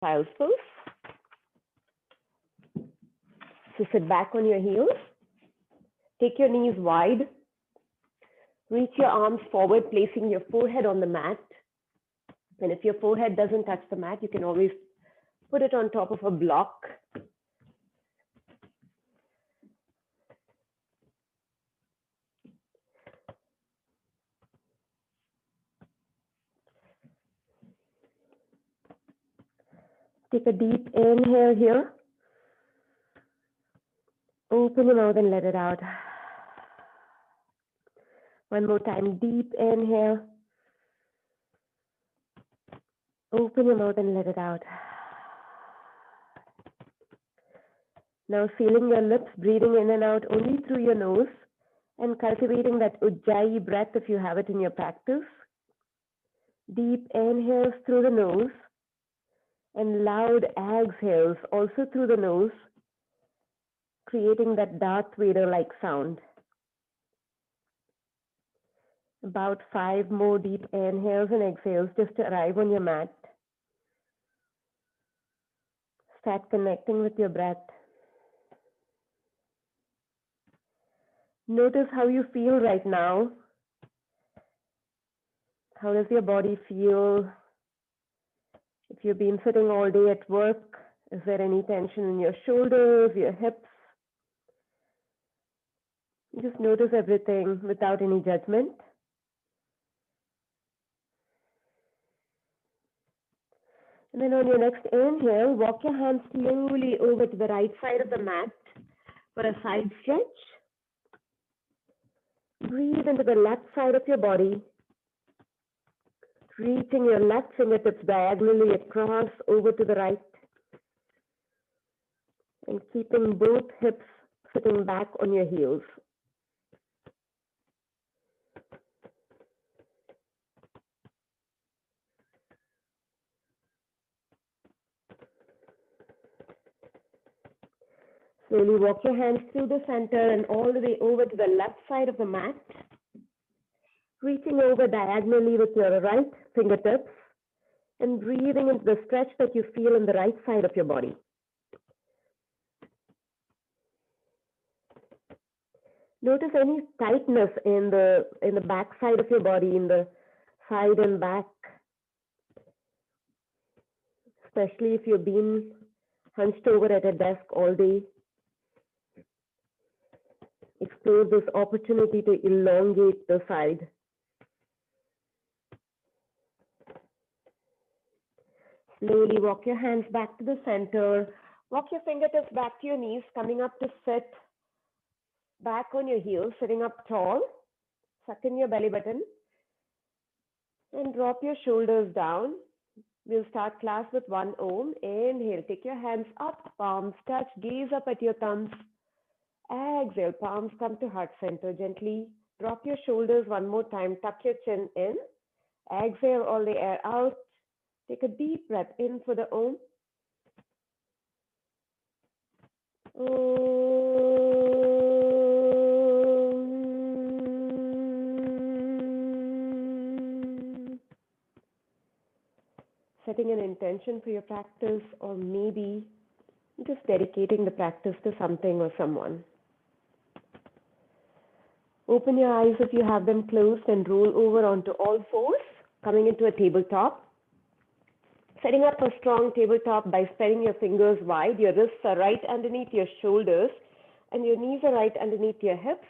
child's pose. So sit back on your heels. Take your knees wide. Reach your arms forward, placing your forehead on the mat. And if your forehead doesn't touch the mat, you can always put it on top of a block. Take a deep inhale here. Open your mouth and let it out. One more time, deep inhale. Open your mouth and let it out. Now sealing your lips, breathing in and out only through your nose and cultivating that Ujjayi breath if you have it in your practice. Deep inhales through the nose and loud exhales also through the nose, creating that Darth Vader-like sound. About 5 more deep inhales and exhales just to arrive on your mat. Start connecting with your breath. Notice how you feel right now. How does your body feel? If you've been sitting all day at work, is there any tension in your shoulders, your hips? Just notice everything without any judgment. And then on your next inhale, walk your hands slowly over to the right side of the mat for a side stretch. Breathe into the left side of your body, reaching your left fingertips diagonally across over to the right, and keeping both hips sitting back on your heels. Slowly walk your hands through the center and all the way over to the left side of the mat, reaching over diagonally with your right fingertips and breathing into the stretch that you feel in the right side of your body. Notice any tightness in the back side of your body, in the side and back, especially if you've been hunched over at a desk all day. Explore this opportunity to elongate the side. Slowly walk your hands back to the center. Walk your fingertips back to your knees, coming up to sit back on your heels, sitting up tall. Suck in your belly button and drop your shoulders down. We'll start class with 1 Om. Inhale, take your hands up, palms touch, gaze up at your thumbs. Exhale, palms come to heart center. Gently drop your shoulders one more time. Tuck your chin in. Exhale all the air out. Take a deep breath in for the Om. Om. Setting an intention for your practice, or maybe just dedicating the practice to something or someone. Open your eyes if you have them closed and roll over onto all fours, coming into a tabletop. Setting up a strong tabletop by spreading your fingers wide. Your wrists are right underneath your shoulders and your knees are right underneath your hips.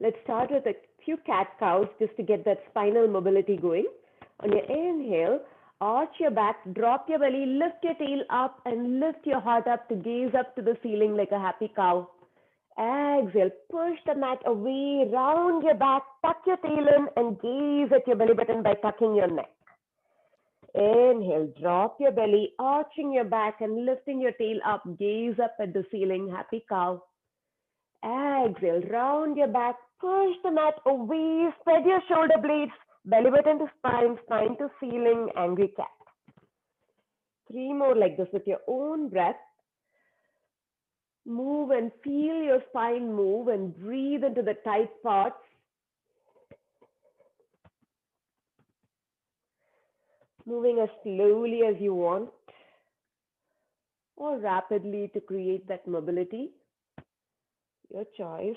Let's start with a few cat-cows just to get that spinal mobility going. On your inhale, arch your back, drop your belly, lift your tail up and lift your heart up to gaze up to the ceiling like a happy cow. Exhale, push the mat away, round your back, tuck your tail in and gaze at your belly button by tucking your neck. Inhale, drop your belly, arching your back and lifting your tail up, gaze up at the ceiling, happy cow. Exhale, round your back, push the mat away, spread your shoulder blades, belly button to spine, spine to ceiling, angry cat. 3 more like this with your own breath. Move and feel your spine move and breathe into the tight parts. Moving as slowly as you want. or rapidly to create that mobility. Your choice.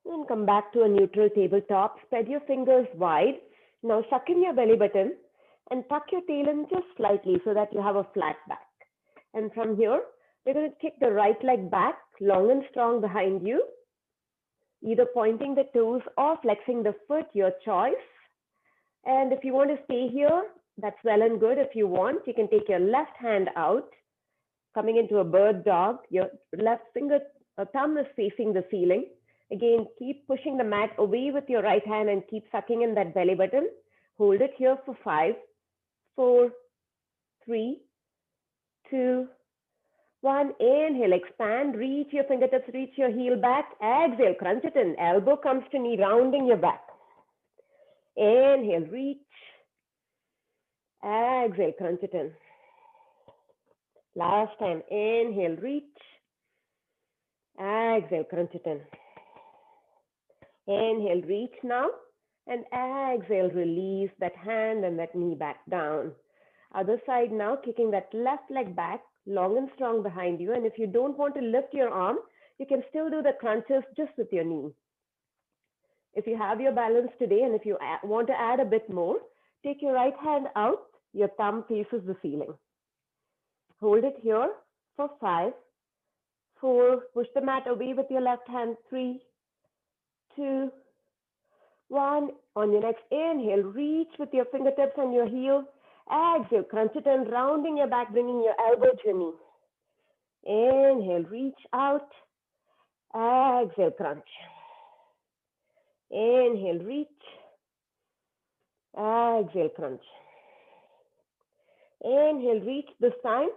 Then come back to a neutral tabletop. Spread your fingers wide. Now suck in your belly button and tuck your tail in just slightly so that you have a flat back. And from here, we're going to kick the right leg back, long and strong behind you, either pointing the toes or flexing the foot, your choice. And if you want to stay here, that's well and good. If you want, you can take your left hand out, coming into a bird dog. Your left finger, thumb is facing the ceiling. Again, keep pushing the mat away with your right hand and keep sucking in that belly button. Hold it here for 5, 4, 3, 2, 1. Inhale, expand, reach your fingertips, reach your heel back. Exhale, crunch it in. Elbow comes to knee, rounding your back. Inhale, reach. Exhale, crunch it in. Last time, inhale, reach. Exhale, crunch it in. Inhale, reach now. And exhale, release that hand and that knee back down. Other side now, kicking that left leg back, long and strong behind you. And if you don't want to lift your arm, you can still do the crunches just with your knee. If you have your balance today and if you want to add a bit more, take your right hand out, your thumb faces the ceiling. Hold it here for 5, 4, push the mat away with your left hand, 3, 2, 1. On your next inhale, reach with your fingertips and your heel. Exhale, crunch it in, rounding your back, bringing your elbow to your knee. Inhale, reach out. Exhale, crunch. Inhale, reach. Exhale, crunch. Inhale, reach this time.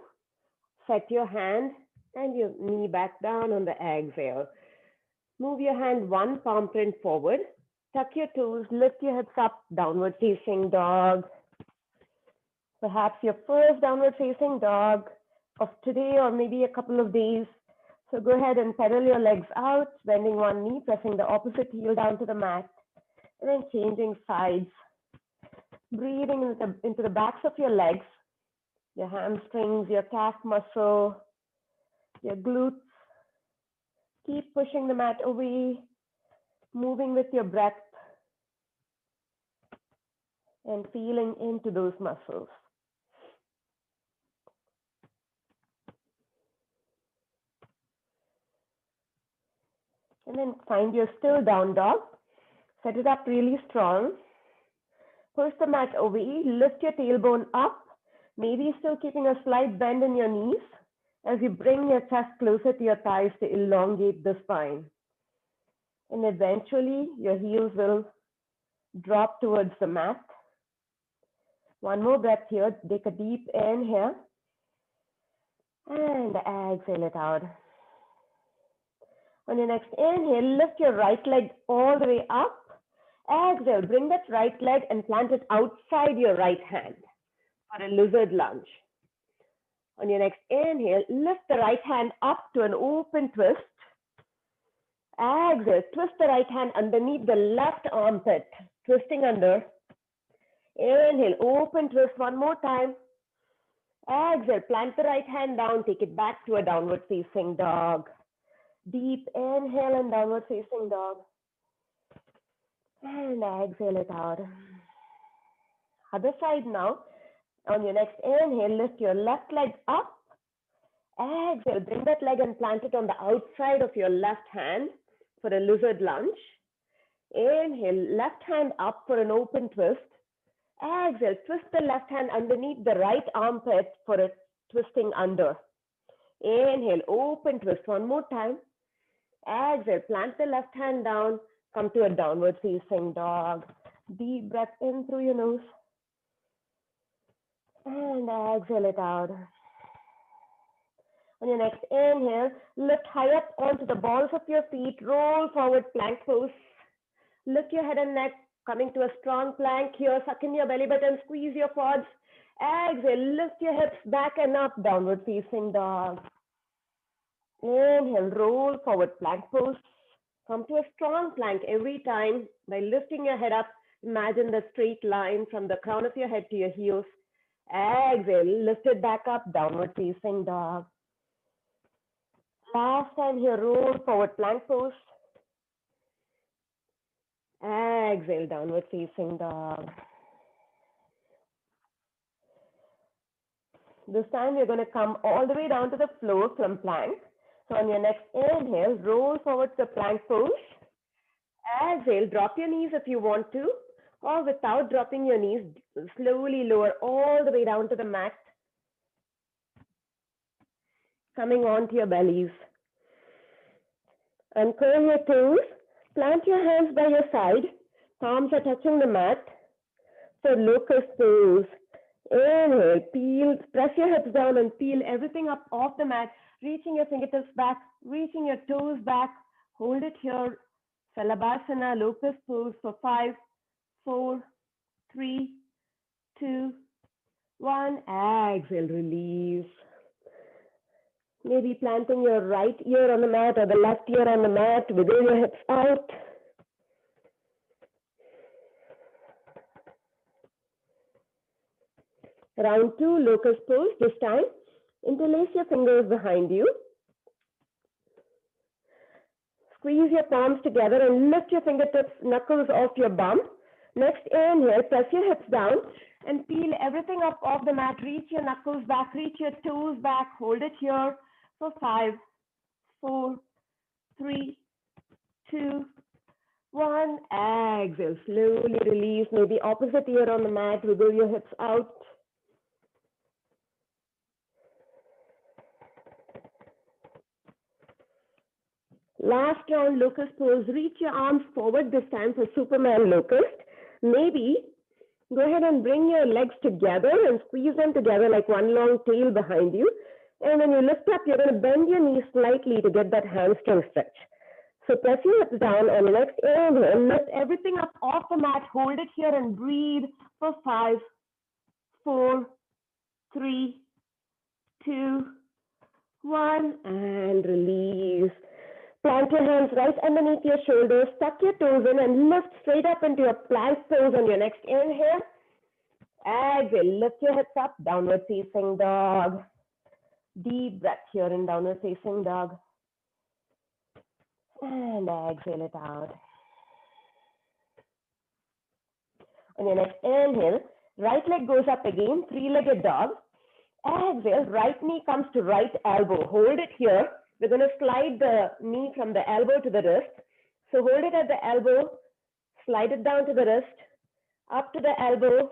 Set your hand and your knee back down on the exhale. Move your hand one palm print forward. Tuck your toes, lift your hips up, downward facing dog. Perhaps your first downward facing dog of today or maybe a couple of days. So go ahead and pedal your legs out, bending one knee, pressing the opposite heel down to the mat, and then changing sides. Breathing into the backs of your legs, your hamstrings, your calf muscle, your glutes. Keep pushing the mat away, moving with your breath, and feeling into those muscles. And then find your still down dog. Set it up really strong. Push the mat away, lift your tailbone up, maybe still keeping a slight bend in your knees as you bring your chest closer to your thighs to elongate the spine. And eventually, your heels will drop towards the mat. One more breath here. Take a deep inhale and exhale it out. On your next inhale, lift your right leg all the way up. Exhale, bring that right leg and plant it outside your right hand for a lizard lunge. On your next inhale, lift the right hand up to an open twist. Exhale, twist the right hand underneath the left armpit, twisting under. Inhale, open twist one more time. Exhale, plant the right hand down, take it back to a downward facing dog. Deep inhale and downward facing dog. And exhale it out. Other side now. On your next inhale, lift your left leg up. Exhale, bring that leg and plant it on the outside of your left hand for a lizard lunge. Inhale, left hand up for an open twist. Exhale, twist the left hand underneath the right armpit for a twisting under. Inhale, open twist one more time. Exhale, plant the left hand down, come to a downward facing dog. Deep breath in through your nose. And exhale it out. On your next inhale, lift high up onto the balls of your feet, roll forward, plank pose. Lift your head and neck, coming to a strong plank here. Suck in your belly button, squeeze your quads. Exhale, lift your hips back and up, downward facing dog. Inhale, roll forward plank pose. Come to a strong plank every time by lifting your head up. Imagine the straight line from the crown of your head to your heels. Exhale, lift it back up, downward facing dog. Last time here, roll forward plank pose. Exhale, downward facing dog. This time we're going to come all the way down to the floor from plank. So on your next inhale, roll forward to plank pose. Exhale, drop your knees if you want to, or without dropping your knees, slowly lower all the way down to the mat, coming onto your bellies. Uncurl your toes, plant your hands by your side, palms are touching the mat. So locust pose. Inhale, press your hips down and peel everything up off the mat, reaching your fingertips back, reaching your toes back. Hold it here. Salabhasana, locust pose for 5, 4, 3, 2, 1. Exhale, release. Maybe planting your right ear on the mat or the left ear on the mat, wiggle your hips out. Round 2, locust pose. This time, interlace your fingers behind you. Squeeze your palms together and lift your fingertips, knuckles off your bum. Next, inhale, press your hips down and peel everything up off the mat. Reach your knuckles back, reach your toes back. Hold it here for 5, 4, 3, 2, 1. Exhale, slowly release. Maybe opposite ear on the mat. Wiggle your hips out. Last round, locust pose. Reach your arms forward this time for Superman locust. Maybe go ahead and bring your legs together and squeeze them together like one long tail behind you. And when you lift up, you're going to bend your knees slightly to get that hamstring stretch. So press your hips down and next inhale, lift everything up off the mat. Hold it here and breathe for 5, 4, 3, 2, 1, and release. Plant your hands right underneath your shoulders, tuck your toes in and lift straight up into your plank pose on your next inhale. Exhale, lift your hips up, downward facing dog. Deep breath here in downward facing dog. And exhale it out. On your next inhale, right leg goes up again, three-legged dog. Exhale, right knee comes to right elbow. Hold it here. We're going to slide the knee from the elbow to the wrist. So hold it at the elbow, slide it down to the wrist, up to the elbow,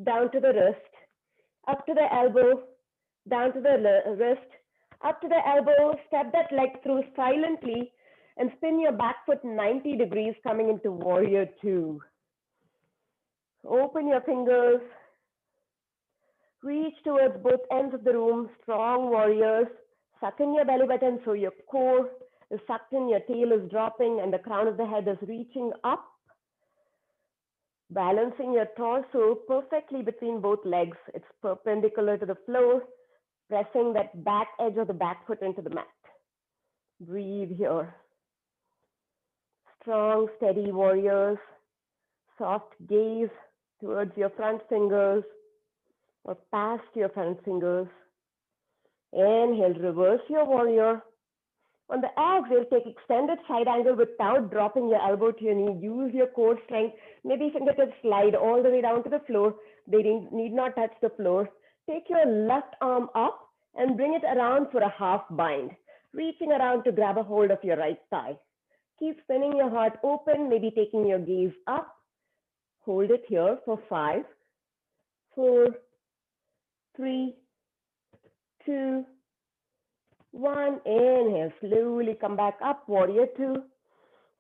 down to the wrist, up to the elbow, down to the wrist, up to the elbow, step that leg through silently and spin your back foot 90 degrees coming into warrior 2. Open your fingers, reach towards both ends of the room, strong warriors. Suck in your belly button so your core is sucked in, your tail is dropping, and the crown of the head is reaching up. Balancing your torso perfectly between both legs. It's perpendicular to the floor, pressing that back edge of the back foot into the mat. Breathe here. Strong, steady warriors. Soft gaze towards your front fingers or past your front fingers. Inhale, reverse your warrior. On the exhale, take extended side angle without dropping your elbow to your knee. Use your core strength. Maybe fingertips slide all the way down to the floor. They need not touch the floor. Take your left arm up and bring it around for a half bind. Reaching around to grab a hold of your right thigh. Keep spinning your heart open, maybe taking your gaze up. Hold it here for 5, 4, 3, 2, 1. Inhale, slowly come back up, warrior 2.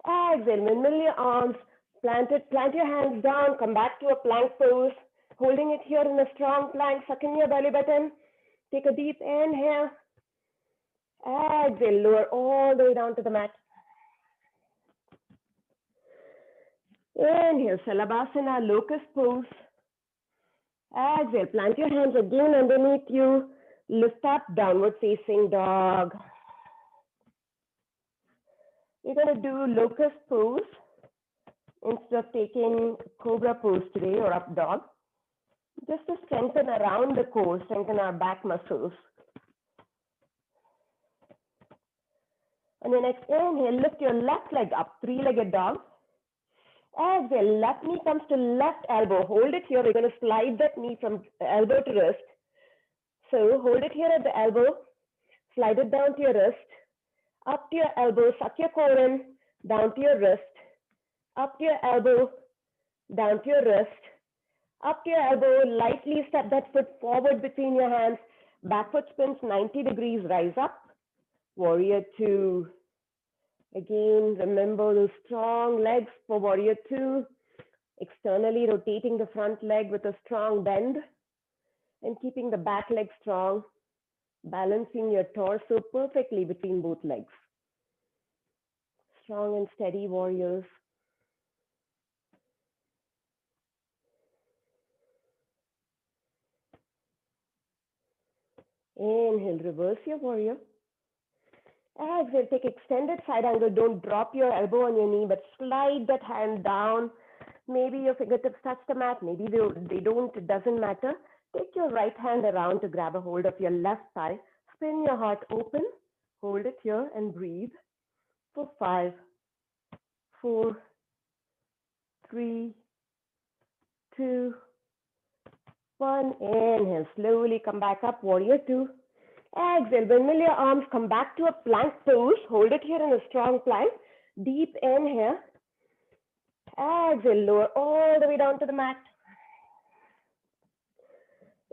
Exhale, windmill your arms, plant your hands down, come back to a plank pose. Holding it here in a strong plank, suck in your belly button. Take a deep inhale. Exhale, lower all the way down to the mat. Inhale, Salabhasana, locust pose. Exhale, plant your hands again underneath you. Lift up, downward facing dog. You're going to do locust pose instead of taking cobra pose today or up dog, just to strengthen around the core, strengthen our back muscles. On your next inhale, lift your left leg up, three-legged dog. Exhale, left knee comes to left elbow. Hold it here. We're going to slide that knee from elbow to wrist. So hold it here at the elbow, slide it down to your wrist, up to your elbow, suck your core in, down to your wrist, up to your elbow, down to your wrist, up to your elbow, lightly step that foot forward between your hands, back foot spins 90 degrees, rise up, warrior two. Again, remember those strong legs for warrior two, externally rotating the front leg with a strong bend and keeping the back leg strong, balancing your torso perfectly between both legs. Strong and steady warriors. Inhale, reverse your warrior. Exhale, take extended side angle. Don't drop your elbow on your knee, but slide that hand down. Maybe your fingertips touch the mat, maybe they don't, it doesn't matter. Take your right hand around to grab a hold of your left thigh. Spin your heart open. Hold it here and breathe for 5, 4, 3, 2, 1. Inhale, slowly come back up, warrior two. Exhale, windmill your arms, come back to a plank pose. Hold it here in a strong plank. Deep inhale. Exhale, lower all the way down to the mat.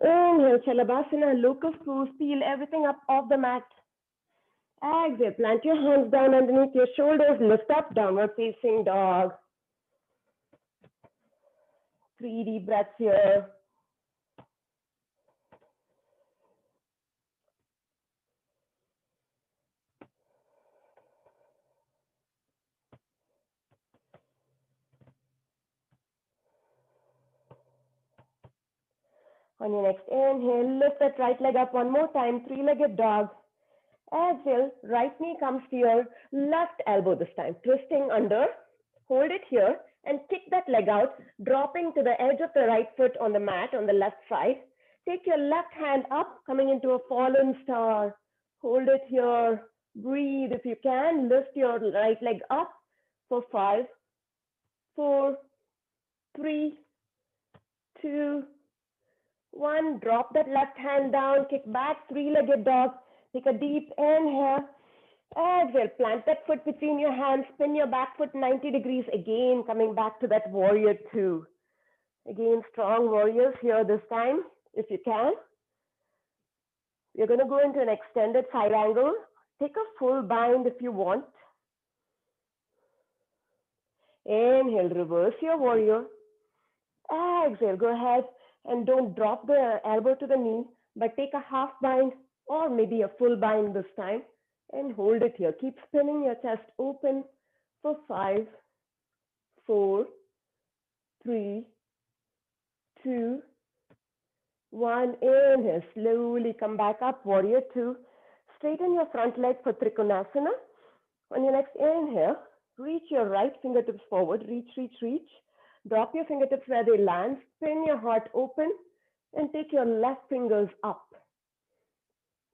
Inhale, Shalabhasana, locust pose, peel everything up off the mat. Exhale, plant your hands down underneath your shoulders, lift up, downward facing dog. 3 deep breaths here. On your next inhale, lift that right leg up one more time, three-legged dog. Exhale, right knee comes to your left elbow this time, twisting under. Hold it here and kick that leg out, dropping to the edge of the right foot on the mat on the left side. Take your left hand up, coming into a fallen star. Hold it here. Breathe if you can. Lift your right leg up for 5, 4, 3, 2, 1. Drop that left hand down, kick back, three-legged dog. Take a deep inhale. Exhale, plant that foot between your hands, spin your back foot 90 degrees. Again, coming back to that warrior two. Again, strong warriors here this time, if you can. You're going to go into an extended side angle. Take a full bind if you want. Inhale, reverse your warrior. Exhale, go ahead and don't drop the elbow to the knee, but take a half bind or maybe a full bind this time and hold it here. Keep spinning your chest open for 5, 4, 3, 2, 1. Inhale, slowly come back up, warrior two. Straighten your front leg for Trikonasana. On your next inhale, reach your right fingertips forward, reach, reach, reach. Drop your fingertips where they land, spin your heart open, and take your left fingers up.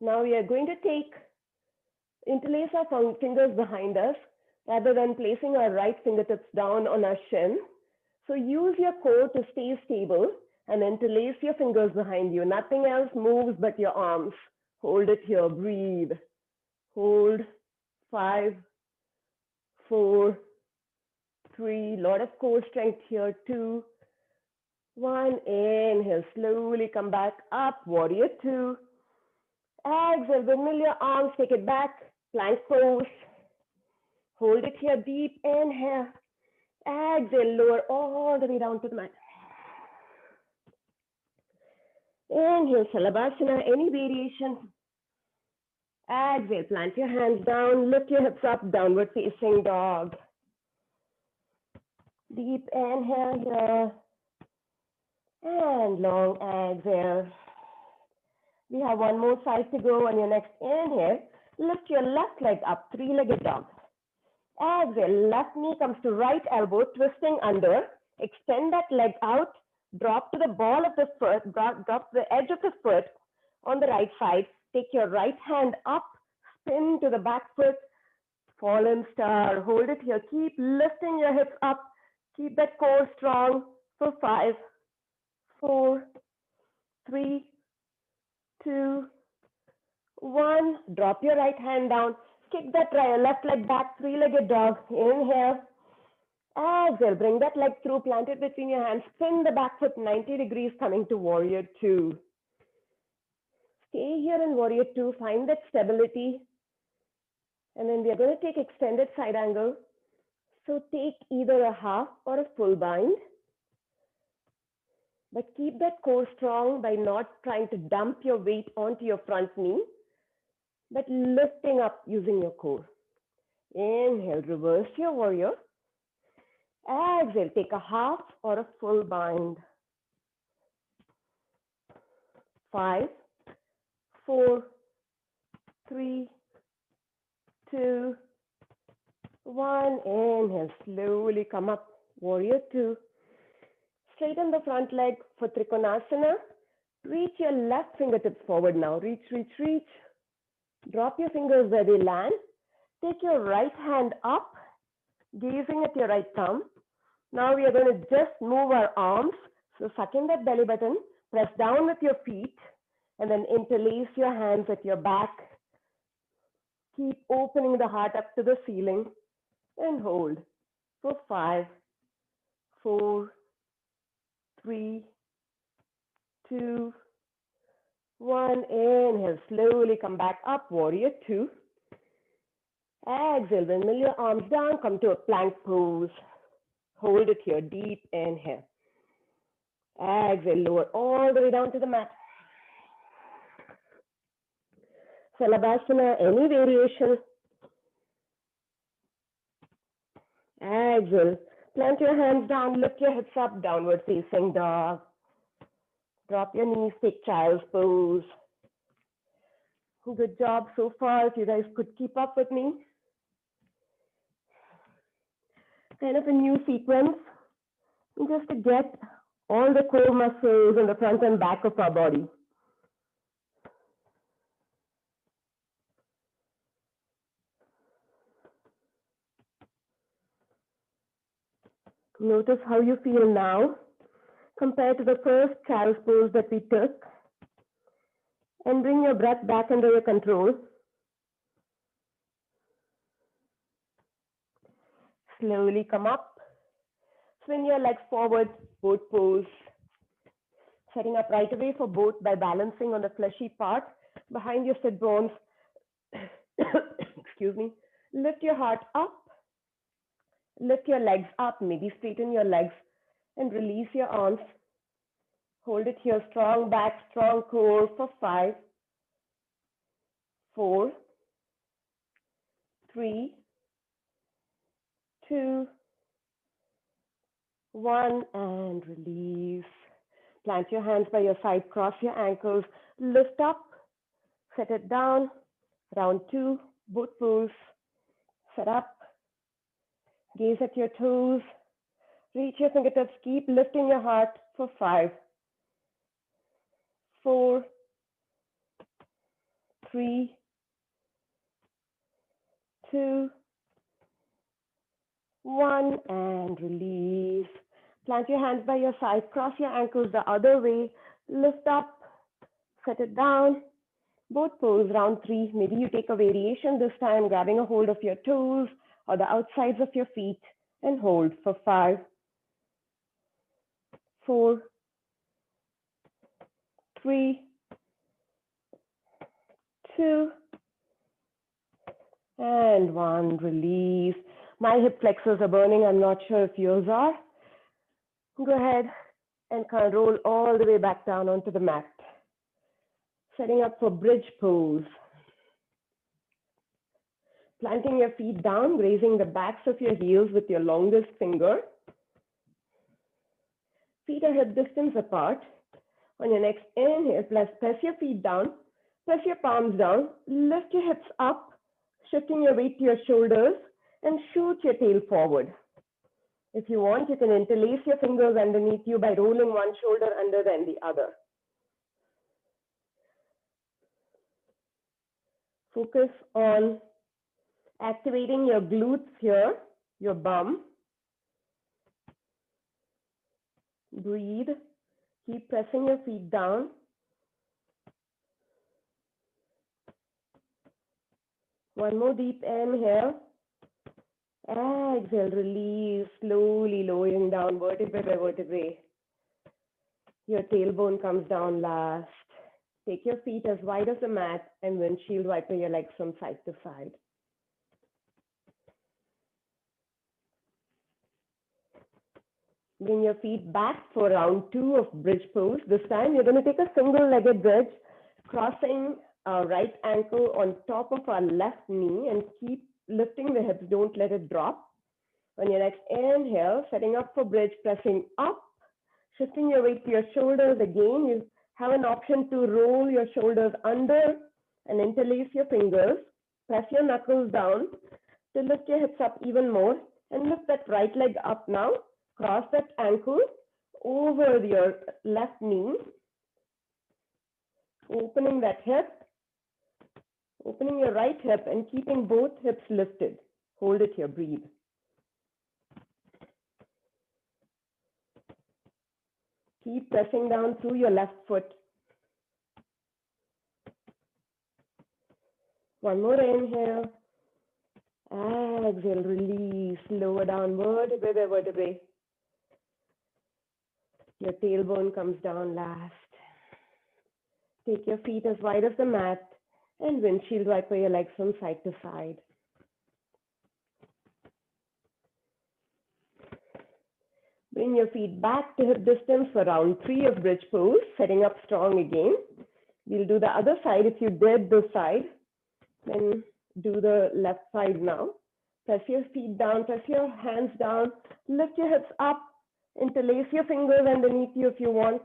Now we are going to interlace our fingers behind us rather than placing our right fingertips down on our shin. So use your core to stay stable and interlace your fingers behind you. Nothing else moves but your arms. Hold it here, breathe. Hold, 5, 4, 3, lot of core strength here, 2, 1. Inhale, slowly come back up, warrior two. Exhale, windmill your arms, take it back, plank pose. Hold it here, deep inhale. Exhale, lower all the way down to the mat. Inhale, Shalabhasana, any variation. Exhale, plant your hands down, lift your hips up, downward facing dog. Deep inhale here. And long exhale. We have one more side to go. On your next inhale, lift your left leg up, three-legged dog. Exhale, left knee comes to right elbow, twisting under. Extend that leg out, drop to the ball of the foot, drop the edge of the foot on the right side. Take your right hand up, spin to the back foot, fallen star. Hold it here. Keep lifting your hips up. Keep that core strong for 5, 4, 3, 2, 1. Drop your right hand down. Kick that left leg back, three-legged dog. Inhale. Exhale. Bring that leg through. Plant it between your hands. Spin the back foot 90 degrees, coming to warrior 2. Stay here in warrior 2. Find that stability. And then we are going to take extended side angle. So take either a half or a full bind. But keep that core strong by not trying to dump your weight onto your front knee, but lifting up using your core. Inhale, reverse your warrior. Exhale, take a half or a full bind. 5, 4, 3, 2, 1. Inhale, slowly come up, warrior 2. Straighten the front leg for Trikonasana. Reach your left fingertips forward now. Reach, reach, reach. Drop your fingers where they land. Take your right hand up, gazing at your right thumb. Now we are going to just move our arms. So suck in that belly button, press down with your feet, and then interlace your hands at your back. Keep opening the heart up to the ceiling and hold for 5, 4, 3, 2, 1. Inhale, slowly come back up, warrior 2. Exhale, windmill your arms down, come to a plank pose. Hold it here, deep inhale. Exhale, lower all the way down to the mat. Salabhasana, any variation. Exhale, plant your hands down, lift your hips up, downward facing dog. Drop your knees, take child's pose. Good job so far. If you guys could keep up with me. Kind of a new sequence, just to get all the core muscles in the front and back of our body. Notice how you feel now compared to the first child's pose that we took. And bring your breath back under your control. Slowly come up. Swing your legs forward, boat pose. Setting up right away for boat by balancing on the fleshy part behind your sit bones. Excuse me. Lift your heart up. Lift your legs up, maybe straighten your legs and release your arms. Hold it here, strong back, strong core for 5, 4, 3, 2, 1, and release. Plant your hands by your side, cross your ankles, lift up, set it down, round 2, boat pose, set up, gaze at your toes, reach your fingertips, keep lifting your heart for 5, 4, 3, 2, 1, and release. Plant your hands by your side, cross your ankles the other way, lift up, set it down, boat pose, round 3. Maybe you take a variation this time, grabbing a hold of your toes or the outsides of your feet, and hold for 5, 4, 3, 2, and 1. Release. My hip flexors are burning. I'm not sure if yours are. Go ahead and kind of roll all the way back down onto the mat. Setting up for bridge pose. Planting your feet down, raising the backs of your heels with your longest finger. Feet are hip distance apart. On your next inhale, press your feet down, press your palms down, lift your hips up, shifting your weight to your shoulders, and shoot your tail forward. If you want, you can interlace your fingers underneath you by rolling one shoulder under than the other. Focus on activating your glutes here, your bum. Breathe. Keep pressing your feet down. One more deep inhale. Exhale, release, slowly lowering down vertebrae by vertebrae. Your tailbone comes down last. Take your feet as wide as the mat and windshield wiper your legs from side to side. Bring your feet back for round 2 of bridge pose. This time you're going to take a single-legged bridge, crossing our right ankle on top of our left knee and keep lifting the hips. Don't let it drop. On your next inhale, setting up for bridge, pressing up, shifting your weight to your shoulders. Again, you have an option to roll your shoulders under and interlace your fingers. Press your knuckles down to lift your hips up even more and lift that right leg up now. Cross that ankle over your left knee, opening that hip, opening your right hip and keeping both hips lifted. Hold it here, breathe. Keep pressing down through your left foot. One more inhale. Exhale, release, lower down vertebrae by vertebrae. Your tailbone comes down last. Take your feet as wide as the mat and windshield wiper your legs from side to side. Bring your feet back to hip distance for round 3 of bridge pose, setting up strong again. We'll do the other side. If you did this side, then do the left side now. Press your feet down, press your hands down, lift your hips up, interlace your fingers underneath you if you want.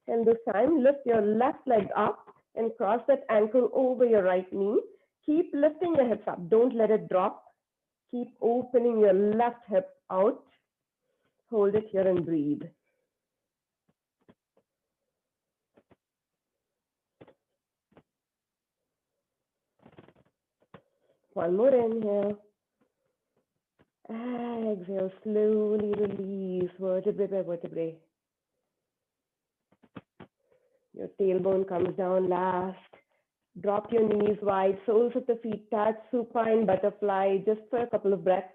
And this time, lift your left leg up and cross that ankle over your right knee. Keep lifting your hips up. Don't let it drop. Keep opening your left hip out. Hold it here and breathe. One more inhale. Exhale, slowly release vertebrae by vertebrae. Your tailbone comes down last. Drop your knees wide, soles of the feet touch, supine butterfly, just for a couple of breaths.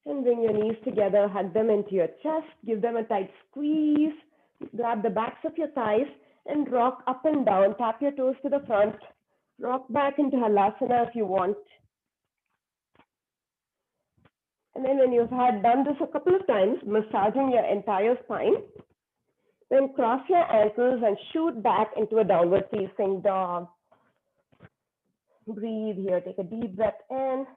And bring your knees together, hug them into your chest, give them a tight squeeze, grab the backs of your thighs and rock up and down, tap your toes to the front, rock back into Halasana if you want. And then when you've done this a couple of times, massaging your entire spine, then cross your ankles and shoot back into a downward facing dog. Breathe here, take a deep breath in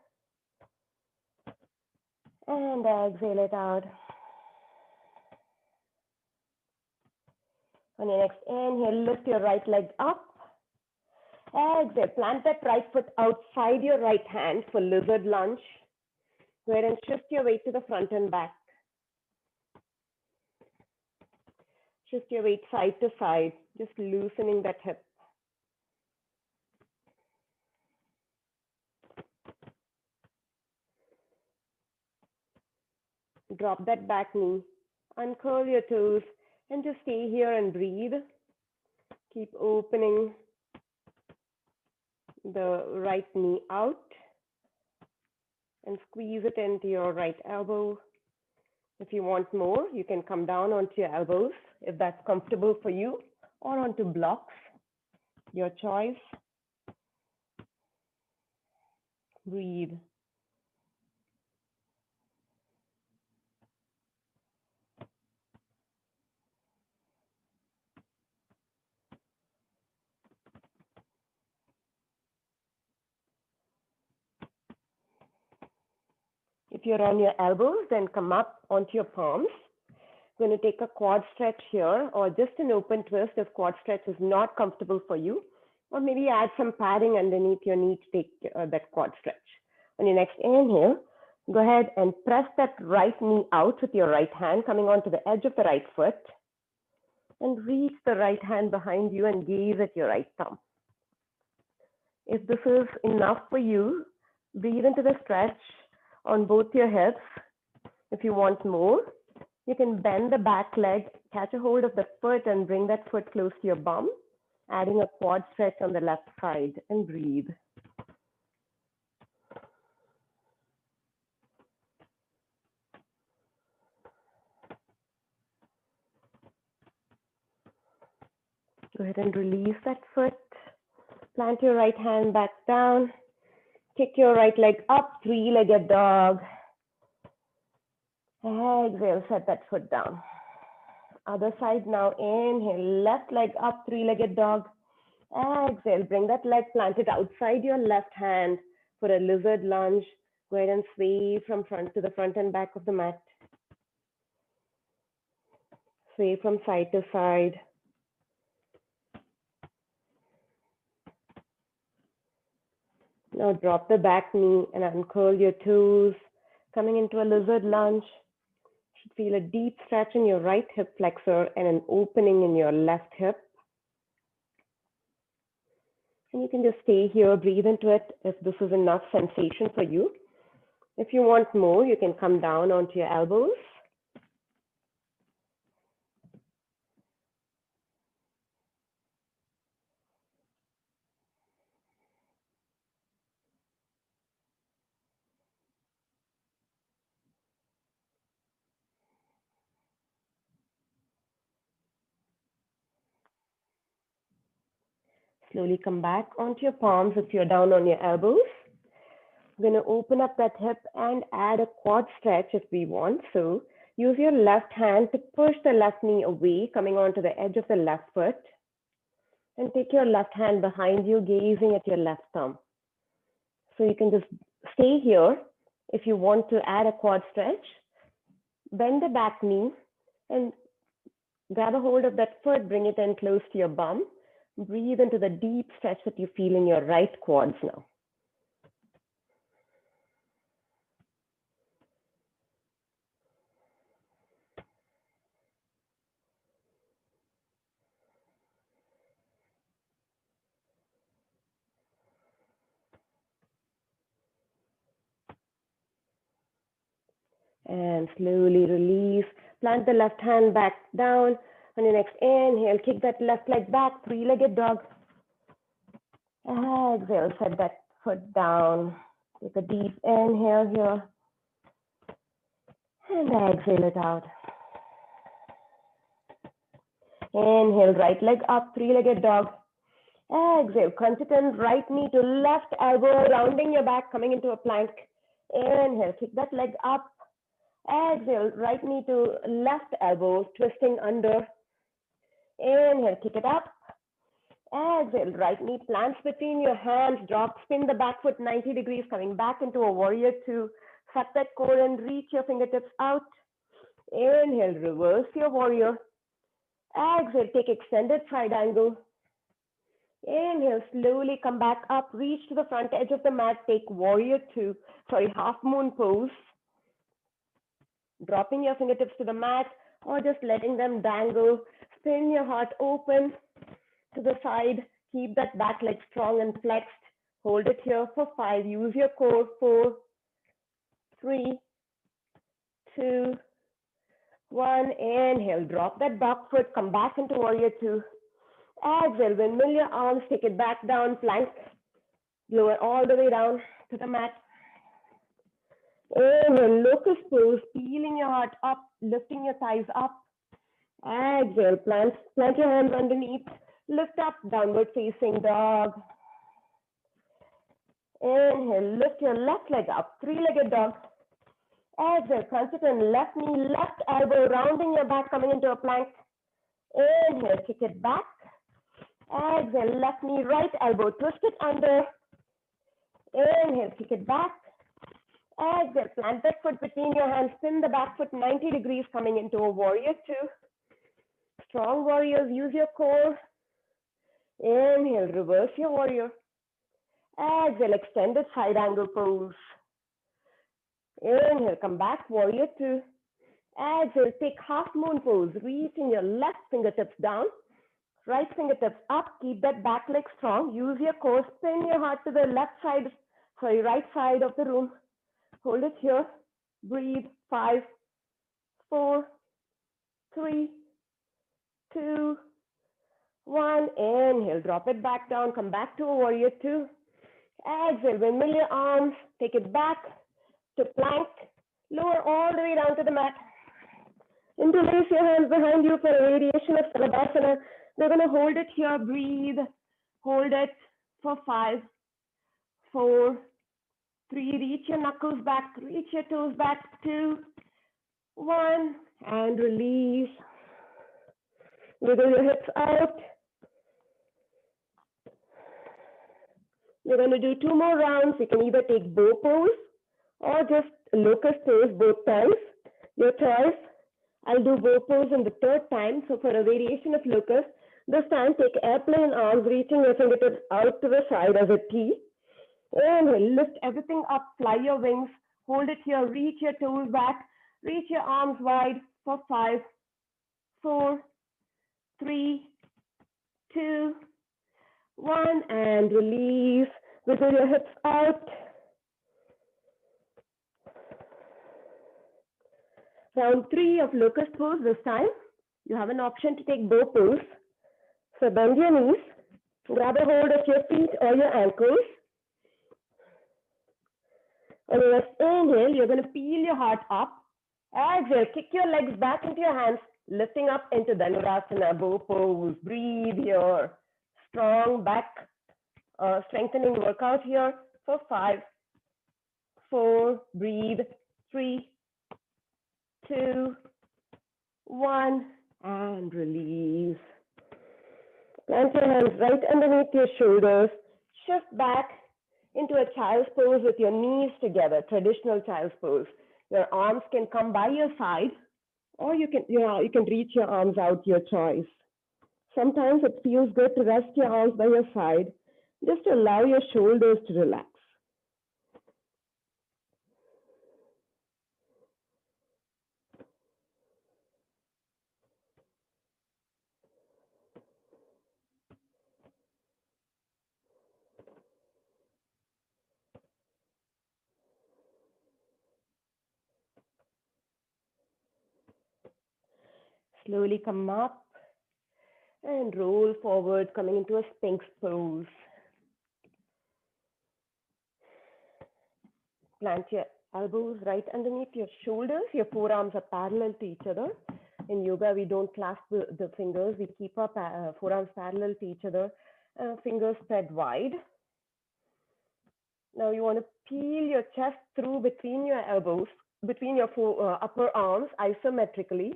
and exhale it out. On your next inhale, lift your right leg up. Exhale, plant that right foot outside your right hand for lizard lunge. Go ahead and shift your weight to the front and back. Shift your weight side to side, just loosening that hip. Drop that back knee, uncurl your toes, and just stay here and breathe. Keep opening the right knee out and squeeze it into your right elbow. If you want more, you can come down onto your elbows if that's comfortable for you, or onto blocks, your choice. Breathe. If you're on your elbows, then come up onto your palms. Going to take a quad stretch here, or just an open twist if quad stretch is not comfortable for you, or maybe add some padding underneath your knee to take that quad stretch. On your next inhale, go ahead and press that right knee out with your right hand, coming onto the edge of the right foot, and reach the right hand behind you and gaze at your right thumb. If this is enough for you, breathe into the stretch on both your hips. If you want more, you can bend the back leg, catch a hold of the foot and bring that foot close to your bum, adding a quad stretch on the left side, and breathe. Go ahead and release that foot. Plant your right hand back down. Kick your right leg up, three-legged dog. Exhale, set that foot down. Other side now, inhale, left leg up, three-legged dog. Exhale, bring that leg planted outside your left hand for a lizard lunge. Go ahead and sway from front to the front and back of the mat. Sway from side to side. Now drop the back knee and uncurl your toes. Coming into a lizard lunge. You should feel a deep stretch in your right hip flexor and an opening in your left hip. And you can just stay here, breathe into it if this is enough sensation for you. If you want more, you can come down onto your elbows. Slowly come back onto your palms if you're down on your elbows. We're going to open up that hip and add a quad stretch if we want. So use your left hand to push the left knee away, coming onto the edge of the left foot. And take your left hand behind you, gazing at your left thumb. So you can just stay here. If you want to add a quad stretch, bend the back knee and grab a hold of that foot, bring it in close to your bum. Breathe into the deep stretch that you feel in your right quads now. And slowly release. Plant the left hand back down. On your next inhale, kick that left leg back, three-legged dog. Exhale, set that foot down. Take a deep inhale here. And exhale it out. Inhale, right leg up, three-legged dog. Exhale, crunch it in, right knee to left elbow, rounding your back, coming into a plank. Inhale, kick that leg up. Exhale, right knee to left elbow, twisting under. Inhale, kick it up. Exhale, right knee plants between your hands, drop, spin the back foot 90 degrees, coming back into a warrior two. Suck that core and reach your fingertips out. Inhale, reverse your warrior. Exhale, take extended side angle. Inhale, slowly come back up, reach to the front edge of the mat, take warrior two, half moon pose. Dropping your fingertips to the mat or just letting them dangle. Spin your heart open to the side. Keep that back leg strong and flexed. Hold it here for 5. Use your core. 4, 3, 2, 1. Inhale. Drop that back foot. Come back into warrior two. Exhale. Windmill your arms. Take it back down. Plank. Lower all the way down to the mat. Inhale. Locust pose. Peeling your heart up. Lifting your thighs up. Exhale. Plant your hands underneath. Lift up. Downward facing dog. Inhale. Lift your left leg up. Three-legged dog. Exhale. Crunch it in. Left knee, left elbow. Rounding your back. Coming into a plank. Inhale. Kick it back. Exhale. Left knee, right elbow. Twist it under. Inhale. Kick it back. Exhale, plant that foot between your hands, spin the back foot 90 degrees, coming into a warrior two. Strong warriors, use your core. Inhale, reverse your warrior. Exhale, extended side angle pose. Inhale, come back, warrior two. Exhale, take half moon pose, reaching your left fingertips down, right fingertips up, keep that back leg strong, use your core, spin your heart to the right side of the room. Hold it here, breathe, 5, 4, 3, 2, 1, inhale, drop it back down, come back to a warrior two. Exhale, windmill your arms, take it back to plank, lower all the way down to the mat. Interlace your hands behind you for a variation of Savasana. We're going to hold it here, breathe, hold it for 5, 4, 3, reach your knuckles back, reach your toes back, 2, 1, and release. Wiggle your hips out. You're going to do 2 more rounds. You can either take bow pose or just locust pose both times. Your choice. I'll do bow pose in the 3rd time. So for a variation of locust, this time take airplane arms, reaching your fingertips out to the side as a T. Inhale, lift everything up, fly your wings, hold it here, reach your toes back, reach your arms wide for 5, 4, 3, 2, 1, and release. Wiggle your hips out. Round 3 of locust pose this time. You have an option to take bow pose. So bend your knees, grab a hold of your feet or your ankles. On your next inhale, you're going to peel your heart up. Exhale, kick your legs back into your hands, lifting up into Dhanurasana, bow pose. Breathe here. Strong back, strengthening workout here for 5, 4, breathe, 3, 2, 1, and release. Plant your hands right underneath your shoulders. Shift back into a child's pose with your knees together, traditional child's pose. Your arms can come by your side, or you can reach your arms out, your choice. Sometimes it feels good to rest your arms by your side, just to allow your shoulders to relax. Slowly come up and roll forward, coming into a Sphinx pose. Plant your elbows right underneath your shoulders. Your forearms are parallel to each other. In yoga, we don't clasp the fingers. We keep our forearms parallel to each other, fingers spread wide. Now you want to peel your chest through between your elbows, between your upper arms isometrically.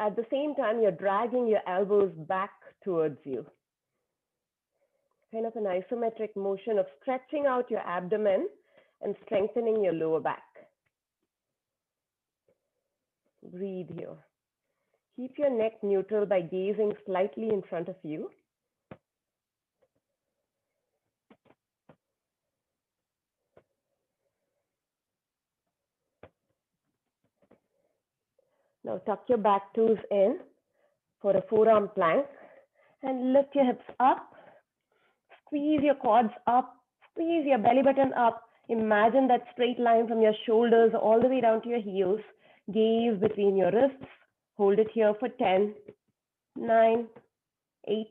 At the same time, you're dragging your elbows back towards you. Kind of an isometric motion of stretching out your abdomen and strengthening your lower back. Breathe here. Keep your neck neutral by gazing slightly in front of you. Now tuck your back toes in for a forearm plank and lift your hips up. Squeeze your quads up, squeeze your belly button up. Imagine that straight line from your shoulders all the way down to your heels. Gaze between your wrists. Hold it here for 10, 9, 8,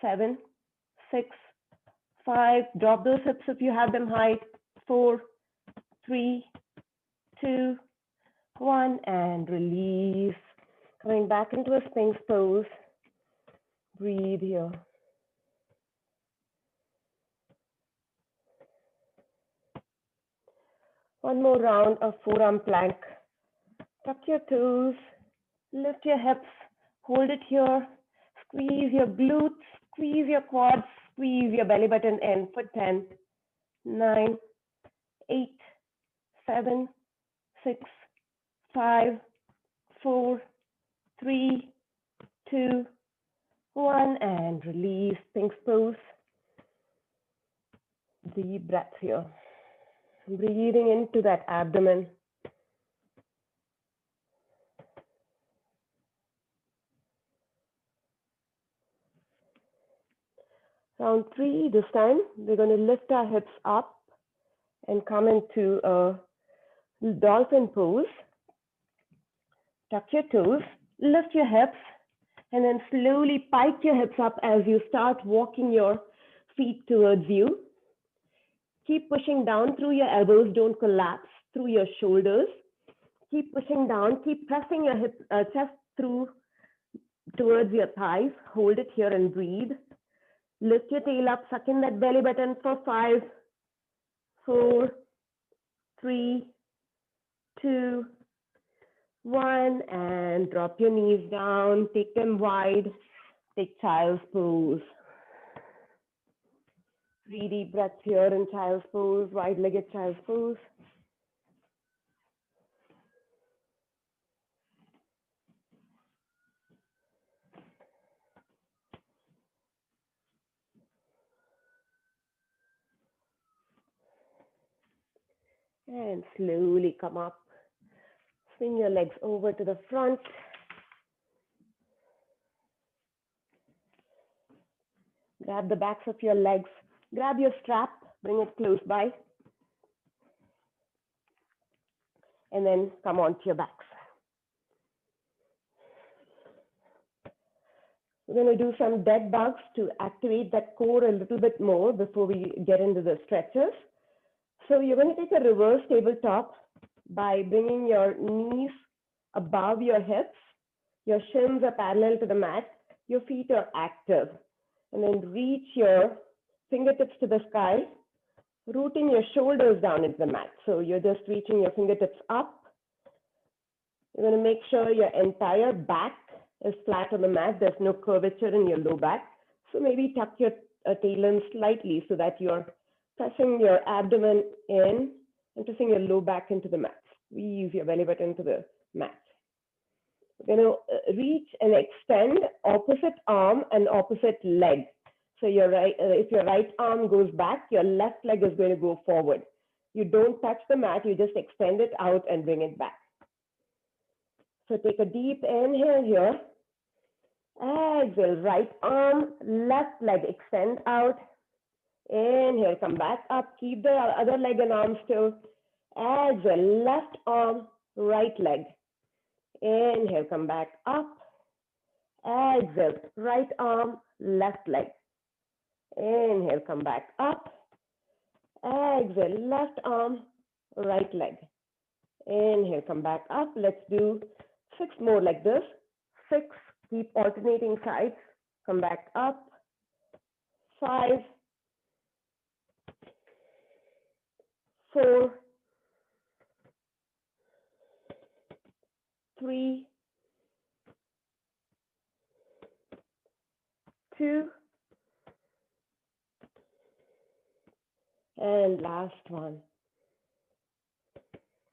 7, 6, 5. Drop those hips if you have them high. 4, 3, 2, 1, and release. Coming back into a Sphinx pose. Breathe here. One more round of forearm plank. Tuck your toes, lift your hips, hold it here. Squeeze your glutes, squeeze your quads, squeeze your belly button in for 10, 9, 8, 7, 6, 5, 4, 3, 2, 1, and release. Sphinx pose. Deep breath here. Breathing into that abdomen. Round 3, this time, we're going to lift our hips up and come into a dolphin pose. Tuck your toes, lift your hips, and then slowly pike your hips up as you start walking your feet towards you. Keep pushing down through your elbows, don't collapse through your shoulders. Keep pushing down, keep pressing your chest through towards your thighs. Hold it here and breathe. Lift your tail up, suck in that belly button for 5, 4, 3, 2, 1, and drop your knees down, take them wide, take child's pose. 3 deep breaths here in child's pose, wide-legged child's pose. And slowly come up. Swing your legs over to the front. Grab the backs of your legs. Grab your strap, bring it close by. And then come onto your backs. We're going to do some dead bugs to activate that core a little bit more before we get into the stretches. So you're going to take a reverse tabletop by bringing your knees above your hips. Your shins are parallel to the mat. Your feet are active. And then reach your fingertips to the sky, rooting your shoulders down into the mat. So you're just reaching your fingertips up. You're going to make sure your entire back is flat on the mat. There's no curvature in your low back. So maybe tuck your tail in slightly so that you're pressing your abdomen in and pressing your low back into the mat. Squeeze your belly button to the mat. We're going to reach and extend opposite arm and opposite leg. So your right, if your right arm goes back, your left leg is going to go forward. You don't touch the mat, you just extend it out and bring it back. So take a deep inhale here. Exhale, right arm, left leg, extend out. Inhale, come back up. Keep the other leg and arm still. Exhale, left arm, right leg. Inhale, come back up. Exhale, right arm, left leg. Inhale, come back up. Exhale, left arm, right leg. Inhale, come back up. Let's do 6 more like this. 6, keep alternating sides. Come back up. 5, 4, 3, 2, and last one.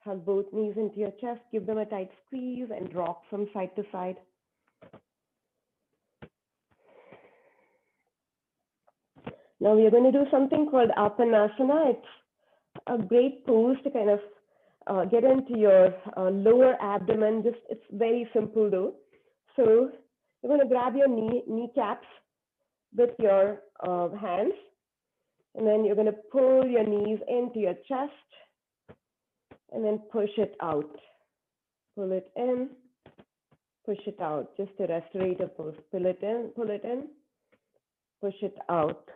Hug both knees into your chest, give them a tight squeeze and rock from side to side. Now we are going to do something called Apanasana. It's a great pose to kind of get into your lower abdomen. It's very simple though. So you're going to grab your kneecaps with your hands, and then you're going to pull your knees into your chest and then push it out. Pull it in, push it out. Just a restorative pose. Pull it in, push it out.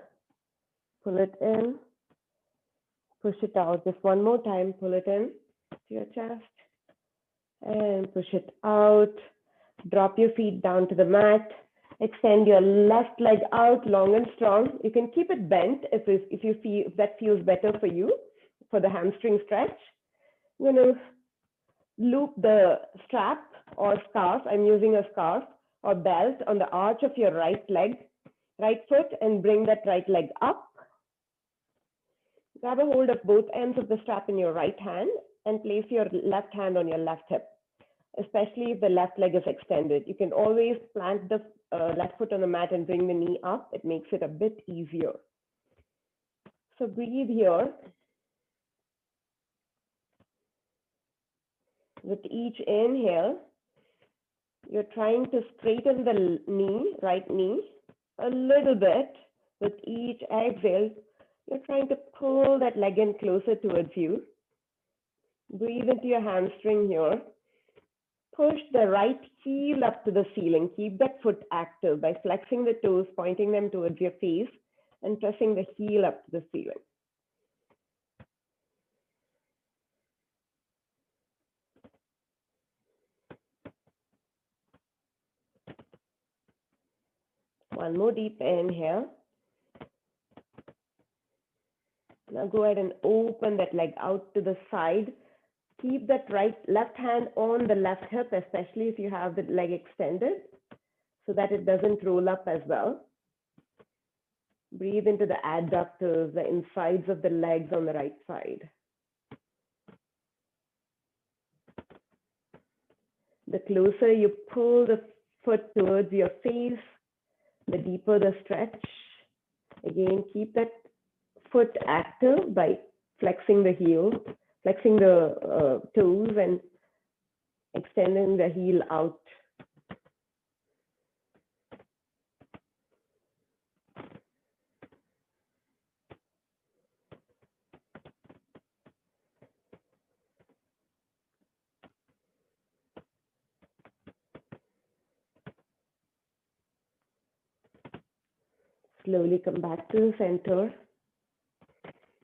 Pull it in, push it out. Just one more time. Pull it in to your chest and push it out. Drop your feet down to the mat. Extend your left leg out long and strong. You can keep it bent if that feels better for you for the hamstring stretch. I'm going to loop the strap or scarf. I'm using a scarf or belt on the arch of your right leg, right foot, and bring that right leg up. Grab a hold of both ends of the strap in your right hand and place your left hand on your left hip, especially if the left leg is extended. You can always plant the left foot on the mat and bring the knee up. It makes it a bit easier. So breathe here. With each inhale, you're trying to straighten the knee, right knee, a little bit. With each exhale, you're trying to pull that leg in closer towards you. Breathe into your hamstring here. Push the right heel up to the ceiling. Keep that foot active by flexing the toes, pointing them towards your face, and pressing the heel up to the ceiling. One more deep inhale. Now go ahead and open that leg out to the side. Keep that left hand on the left hip, especially if you have the leg extended, so that it doesn't roll up as well. Breathe into the adductors, the insides of the legs on the right side. The closer you pull the foot towards your face, the deeper the stretch. Again, keep that foot active by flexing the heel, flexing the toes and extending the heel out. Slowly come back to the center.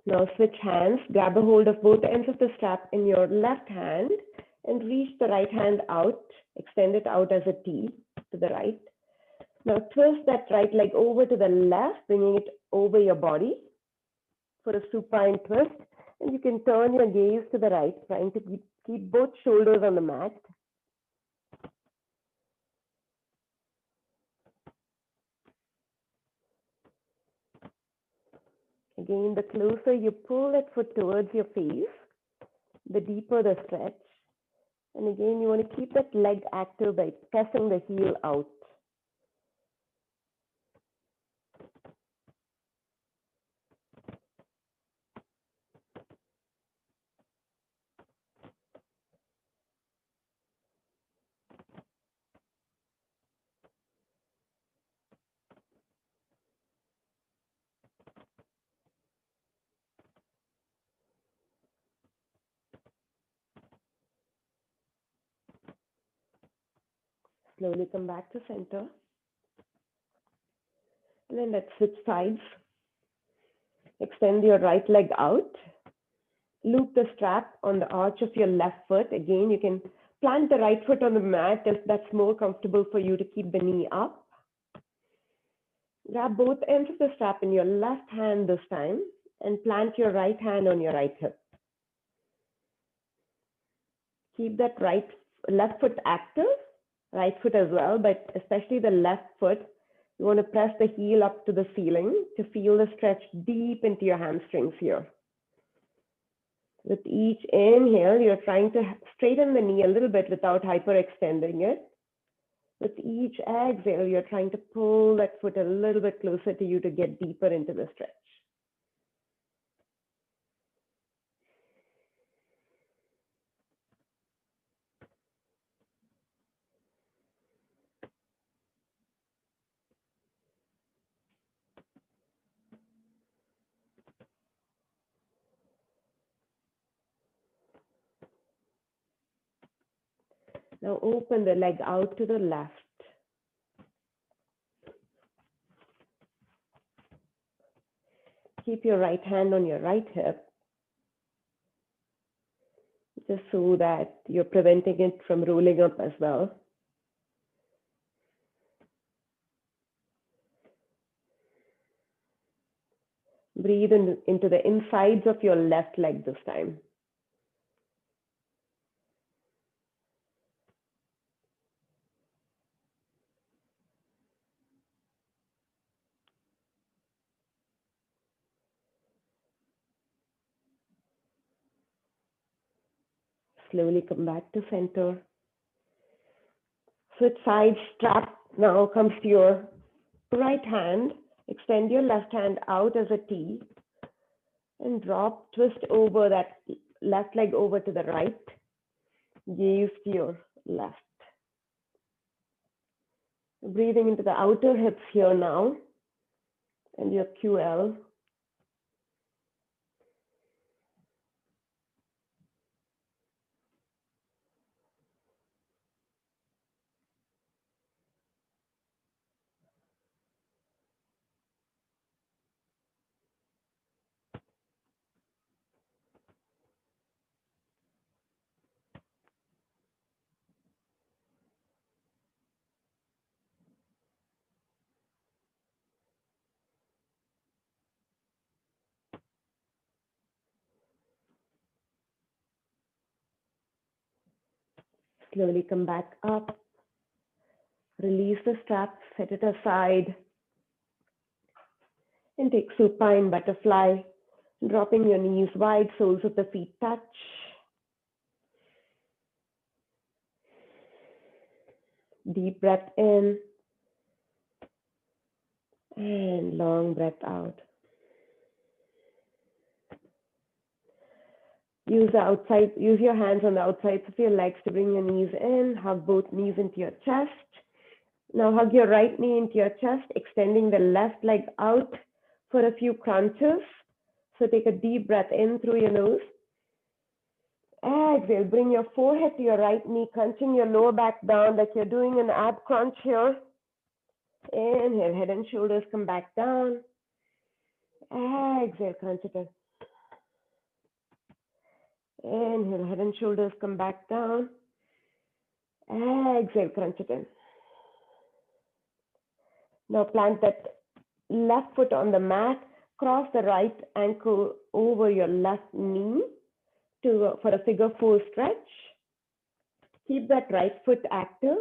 Now switch hands, grab a hold of both ends of the strap in your left hand and reach the right hand out, extend it out as a T to the right. Now twist that right leg over to the left, bringing it over your body for a supine twist. And you can turn your gaze to the right, trying to keep both shoulders on the mat. Again, the closer you pull that foot towards your face, the deeper the stretch. And again, you want to keep that leg active by pressing the heel out. Slowly come back to center. And then let's switch sides. Extend your right leg out. Loop the strap on the arch of your left foot. Again, you can plant the right foot on the mat if that's more comfortable for you to keep the knee up. Grab both ends of the strap in your left hand this time and plant your right hand on your right hip. Keep that left foot active, right foot as well, but especially the left foot. You want to press the heel up to the ceiling to feel the stretch deep into your hamstrings here. With each inhale, you're trying to straighten the knee a little bit without hyperextending it. With each exhale, you're trying to pull that foot a little bit closer to you to get deeper into the stretch. Now open the leg out to the left. Keep your right hand on your right hip, just so that you're preventing it from rolling up as well. Breathe into the insides of your left leg this time. Slowly come back to center. Switch sides, strap now comes to your right hand. Extend your left hand out as a T and drop, twist over that left leg over to the right. Gaze to your left. Breathing into the outer hips here now and your QL. Slowly come back up. Release the strap, set it aside. And take supine butterfly, dropping your knees wide, soles of the feet touch. Deep breath in and long breath out. Use your hands on the outsides of your legs to bring your knees in. Hug both knees into your chest. Now hug your right knee into your chest, extending the left leg out for a few crunches. So take a deep breath in through your nose. Exhale, bring your forehead to your right knee, crunching your lower back down like you're doing an ab crunch here. Inhale, head and shoulders come back down. Exhale, crunch it in. Inhale, head and shoulders come back down. Exhale, crunch it in. Now plant that left foot on the mat, cross the right ankle over your left knee for a figure four stretch. Keep that right foot active.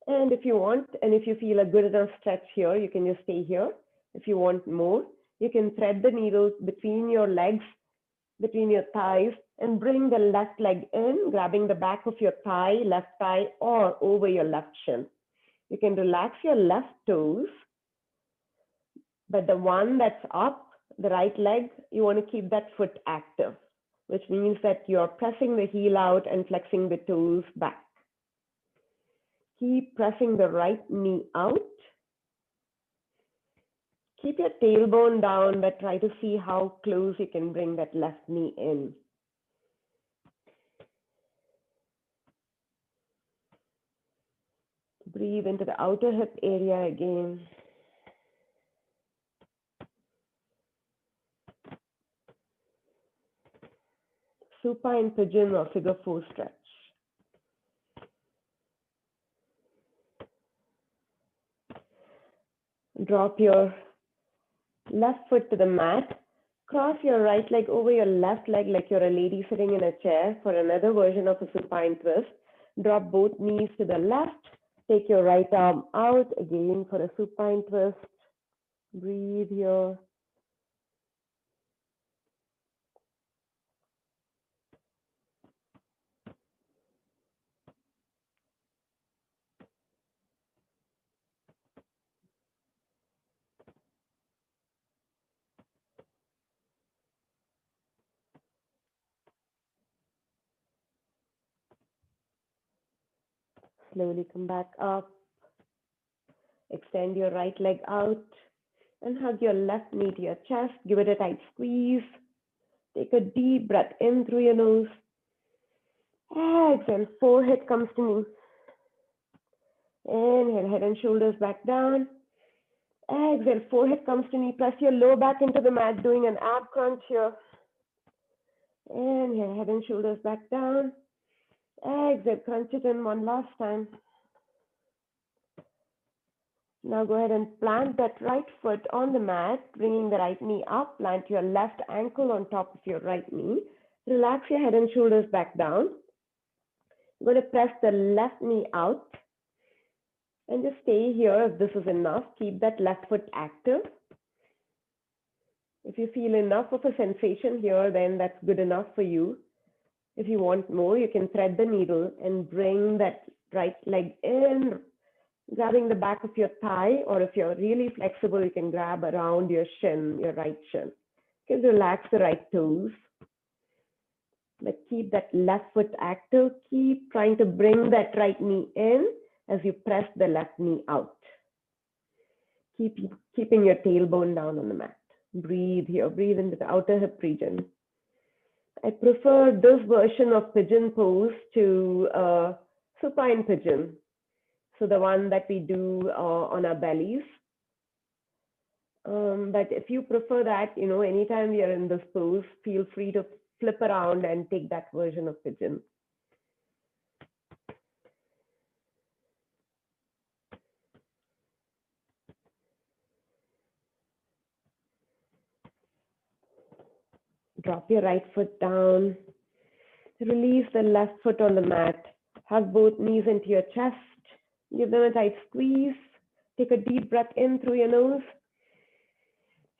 And if you want, and if you feel a good enough stretch here, you can just stay here. If you want more, you can thread the needle between your legs, between your thighs, and bring the left leg in, grabbing the back of your thigh, left thigh, or over your left shin. You can relax your left toes, but the one that's up, the right leg, you want to keep that foot active, which means that you're pressing the heel out and flexing the toes back. Keep pressing the right knee out. Keep your tailbone down, but try to see how close you can bring that left knee in. Breathe into the outer hip area again. Supine pigeon or figure four stretch. Drop your left foot to the mat. Cross your right leg over your left leg like you're a lady sitting in a chair for another version of a supine twist. Drop both knees to the left. Take your right arm out again for a supine twist. Breathe here. Slowly come back up. Extend your right leg out and hug your left knee to your chest. Give it a tight squeeze. Take a deep breath in through your nose. Exhale, forehead comes to knee. Inhale, head and shoulders back down. Exhale, forehead comes to knee. Press your lower back into the mat, doing an ab crunch here. Inhale, head and shoulders back down. Exhale, crunch it in one last time. Now go ahead and plant that right foot on the mat, bringing the right knee up. Plant your left ankle on top of your right knee. Relax your head and shoulders back down. I'm going to press the left knee out and just stay here if this is enough. Keep that left foot active. If you feel enough of a sensation here, then that's good enough for you. If you want more, you can thread the needle and bring that right leg in, grabbing the back of your thigh, or if you're really flexible, you can grab around your shin, your right shin. You can relax the right toes, but keep that left foot active. Keep trying to bring that right knee in as you press the left knee out. Keeping your tailbone down on the mat. Breathe here, breathe into the outer hip region. I prefer this version of pigeon pose to supine pigeon. So the one that we do on our bellies. But if you prefer that, anytime you're in this pose, feel free to flip around and take that version of pigeon. Drop your right foot down. Release the left foot on the mat. Hug both knees into your chest. Give them a tight squeeze. Take a deep breath in through your nose.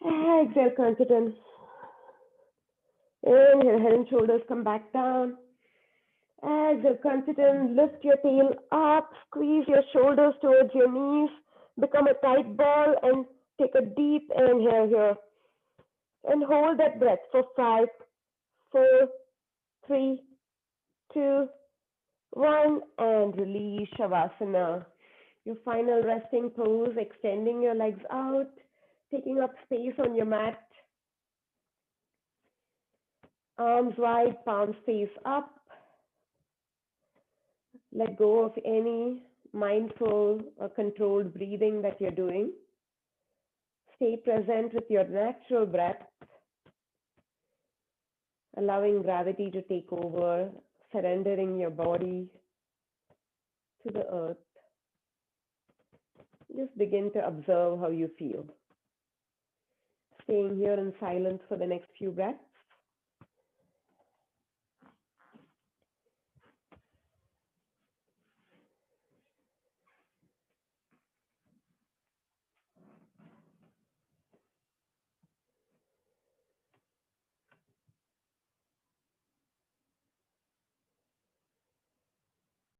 Exhale, confident. Inhale, head and shoulders come back down. Exhale, confident. Lift your tail up. Squeeze your shoulders towards your knees. Become a tight ball and take a deep inhale here. And hold that breath for 5, 4, 3, 2, 1. And release Shavasana. Your final resting pose, extending your legs out, taking up space on your mat. Arms wide, palms face up. Let go of any mindful or controlled breathing that you're doing. Stay present with your natural breath, allowing gravity to take over, surrendering your body to the earth. Just begin to observe how you feel. Staying here in silence for the next few breaths.